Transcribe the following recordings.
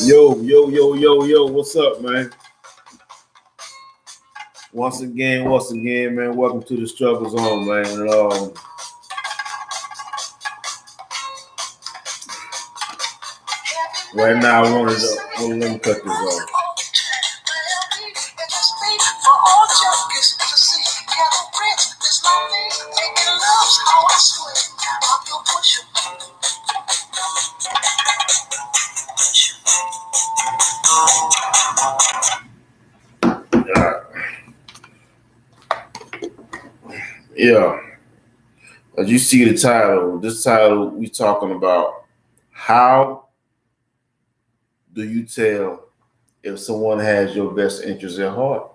Yo, what's up, man? Once again, man, welcome to the struggle zone, man. Right now, I wanted to, let me cut this off. Yeah, as you see the title, this title we talking about how do you tell if someone has your best interest at heart?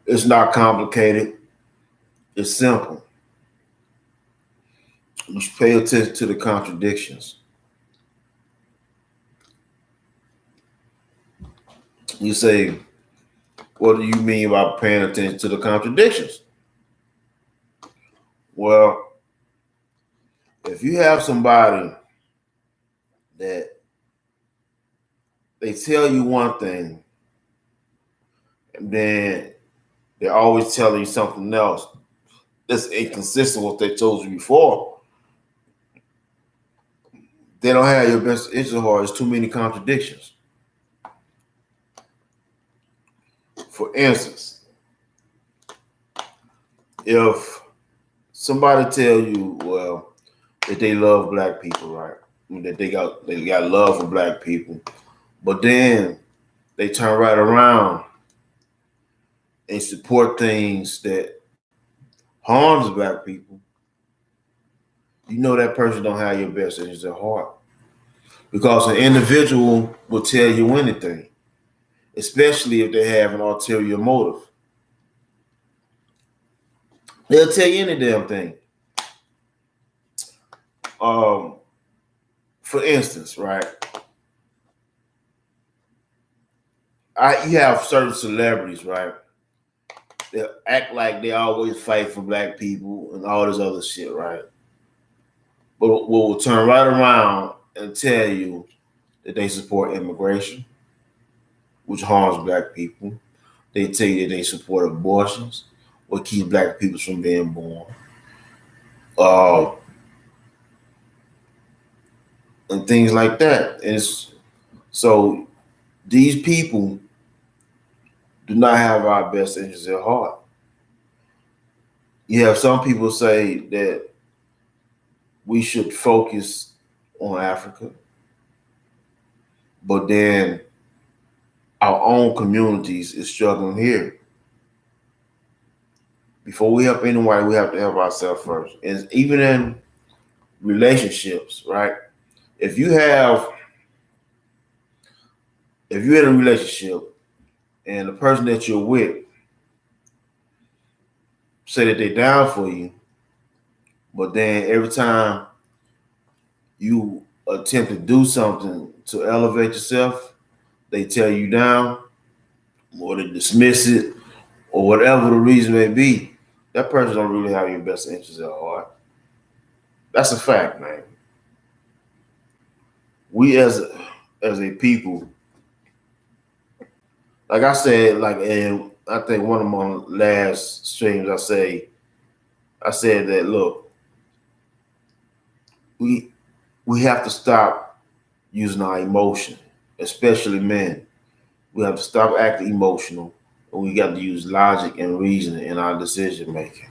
It's not complicated. It's simple. You should pay attention to the contradictions. You say, what do you mean by paying attention to the contradictions? Well, if you have somebody that they tell you one thing and then they're always telling you something else that's inconsistent with what they told you before, they don't have your best interest at heart. There's too many contradictions. For instance, if somebody tell you, well, that they love black people, right? That they got love for black people, but then they turn right around and support things that harms black people, you know that person don't have your best interest at heart. Because an individual will tell you anything, especially if they have an ulterior motive. They'll tell you any damn thing. For instance, right? You have certain celebrities, right? They act like they always fight for black people and all this other shit, right? But will turn right around and tell you that they support immigration, which harms black people. They tell you that they support abortions, what keeps black people from being born. And things like that. So these people do not have our best interests at heart. You have some people say that we should focus on Africa, but then our own communities is struggling here. Before we help anyone, we have to help ourselves first. And even in relationships, right? If you're in a relationship and the person that you're with say that they're down for you, but then every time you attempt to do something to elevate yourself, they tear you down or they dismiss it or whatever the reason may be, that person don't really have your best interest at heart. That's a fact, man. We as a people, like I said, and I think one of my last streams, I said that look, we have to stop using our emotion, especially men. We have to stop acting emotional, and we got to use logic and reasoning in our decision making.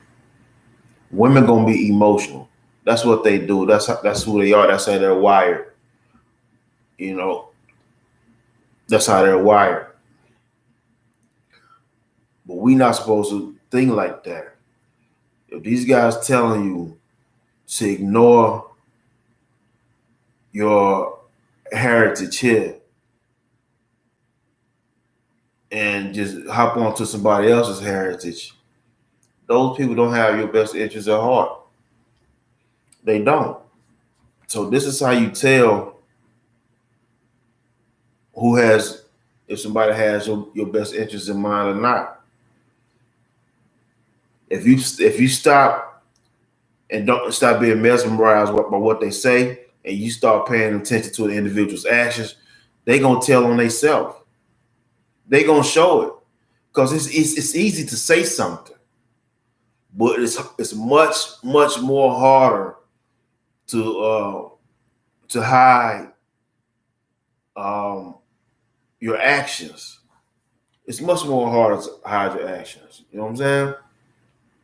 Women gonna be emotional. That's what they do. That's who they are. That's how they're wired. You know, that's how they're wired. But we not supposed to think like that. If these guys telling you to ignore your heritage here and just hop onto somebody else's heritage, those people don't have your best interests at heart. They don't. So this is how you tell if somebody has your best interest in mind or not. If you stop and don't stop being mesmerized by what they say and you start paying attention to the individual's actions, they gonna tell on themselves. They gonna show it because it's easy to say something, but it's much more harder to hide your actions. It's much more harder to hide your actions. You know what I'm saying?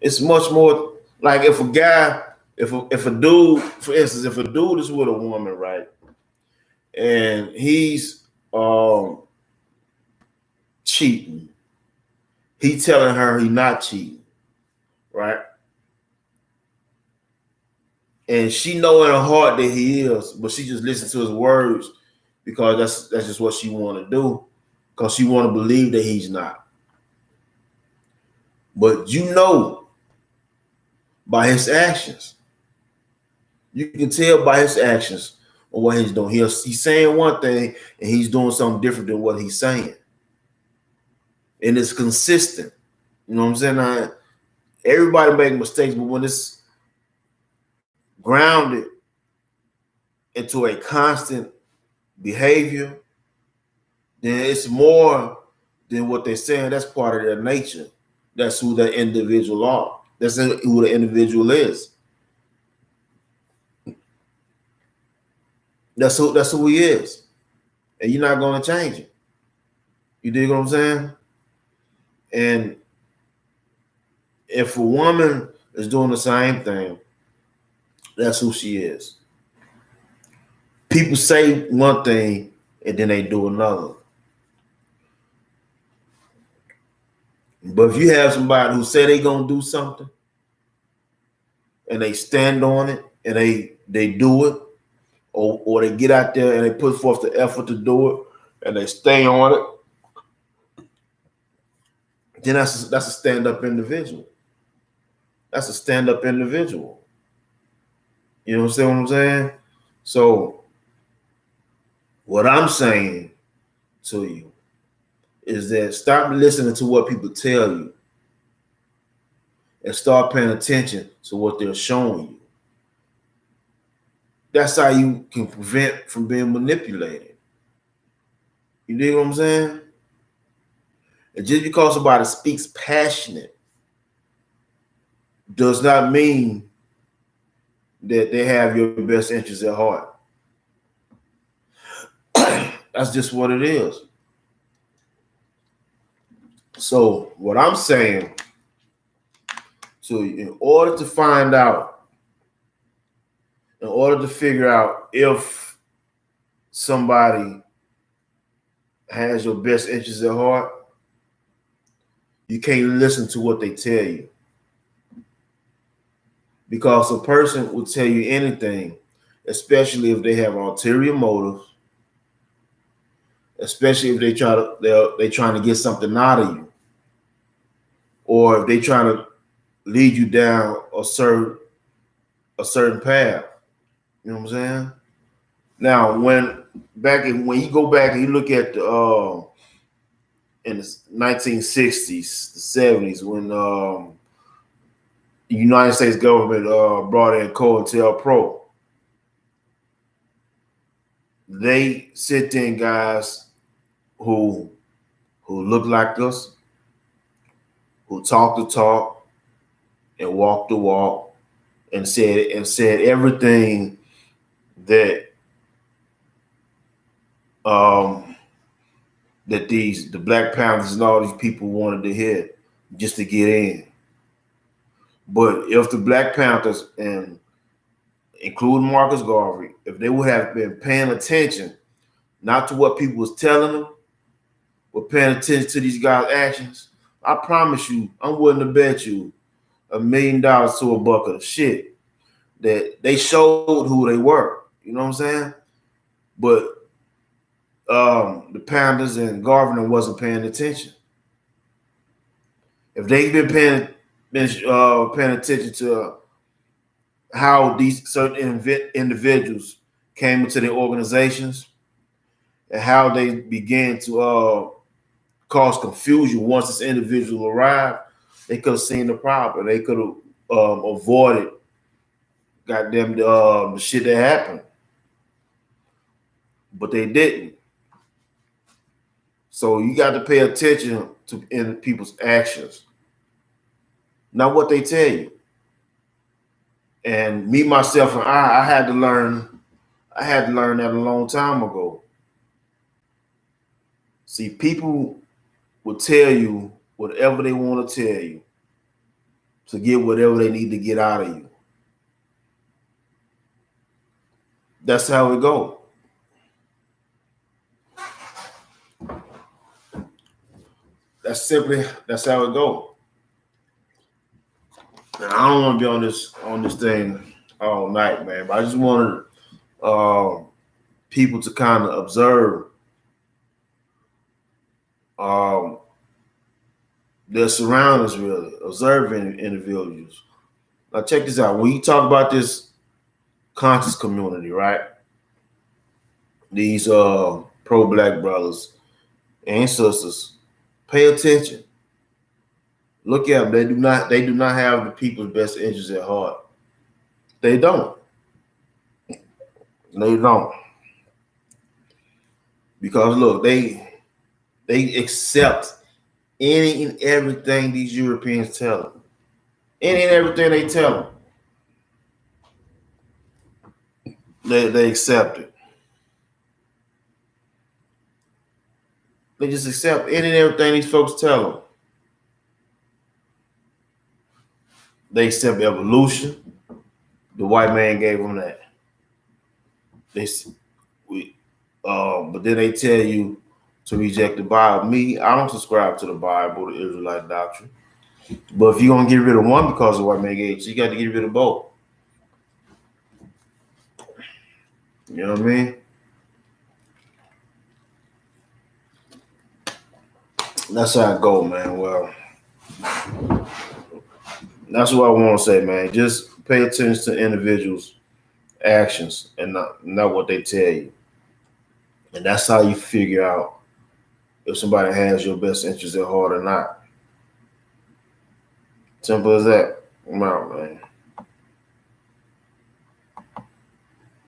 It's much more like if a guy, if a dude, for instance, if a dude is with a woman, right, and he's cheating, he telling her he not cheating, right? And she know in her heart that he is, but she just listens to his words because that's just what she want to do, because she want to believe that he's not. But you know by his actions, you can tell by his actions on what he's doing. He's saying one thing and he's doing something different than what he's saying, and it's consistent. You know what I'm saying? Everybody make mistakes, but when it's grounded into a constant behavior, then it's more than what they're saying. That's part of their nature. That's who that individual are. That's who the individual is. That's who he is. And you're not going to change it. You dig what I'm saying? And if a woman is doing the same thing, that's who she is. People say one thing and then they do another. But if you have somebody who say they gonna do something and they stand on it and they do it, or they get out there and they put forth the effort to do it and they stay on it, then that's a stand-up individual. That's a stand-up individual. You know what I'm saying? So what I'm saying to you is that stop listening to what people tell you and start paying attention to what they're showing you. That's how you can prevent from being manipulated. You dig what I'm saying? And just because somebody speaks passionate does not mean that they have your best interests at heart. That's just what it is. So what I'm saying, so in order to find out, in order to figure out if somebody has your best interests at heart, you can't listen to what they tell you. Because a person will tell you anything, especially if they have ulterior motives, especially if they're trying to get something out of you, or if they're trying to lead you down a certain path. You know what I'm saying? Now, when you go back and you look at the in the 1960s, the 70s, when the United States government brought in COINTELPRO, they sent in guys who looked like us, who talked the talk and walked the walk, and said everything that that the Black Panthers and all these people wanted to hear just to get in. But if the Black Panthers, and including Marcus Garvey, if they would have been paying attention, not to what people was telling them, but paying attention to these guys' actions, I promise you, I'm willing to bet you $1 million to a bucket of shit that they showed who they were. You know what I'm saying? But the Panthers and Garvey wasn't paying attention. If they've been paying attention to how these certain individuals came into their organizations and how they began to cause confusion once this individual arrived, they could have seen the problem. They could have avoided goddamn the shit that happened. but they didn't. So you got to pay attention to in people's actions, not what they tell you. And me, myself, and I had to learn. I had to learn that a long time ago. See, people will tell you whatever they want to tell you to get whatever they need to get out of you. That's how it goes. That's how it goes. And I don't want to be on this thing all night, man. But I just wanted people to kind of observe um, their surroundings, really observing individuals. Now, check this out. When you talk about this conscious community, right? These pro-black brothers and sisters, pay attention. Look at them. They do not have the people's best interests at heart. They don't. They don't. Because look, they accept any and everything these Europeans tell them. Any and everything they tell them. They accept it. They just accept any and everything these folks tell them. They accept evolution. The white man gave them that. But then they tell you to reject the Bible. Me, I don't subscribe to the Bible, the Israelite doctrine. But if you're gonna get rid of one because the white man gave it, you got to get rid of both. You know what I mean? That's how I go, man. Well, that's what I want to say, man. Just pay attention to individuals' actions and not what they tell you. And that's how you figure out if somebody has your best interest at heart or not. Simple as that. I'm out, man.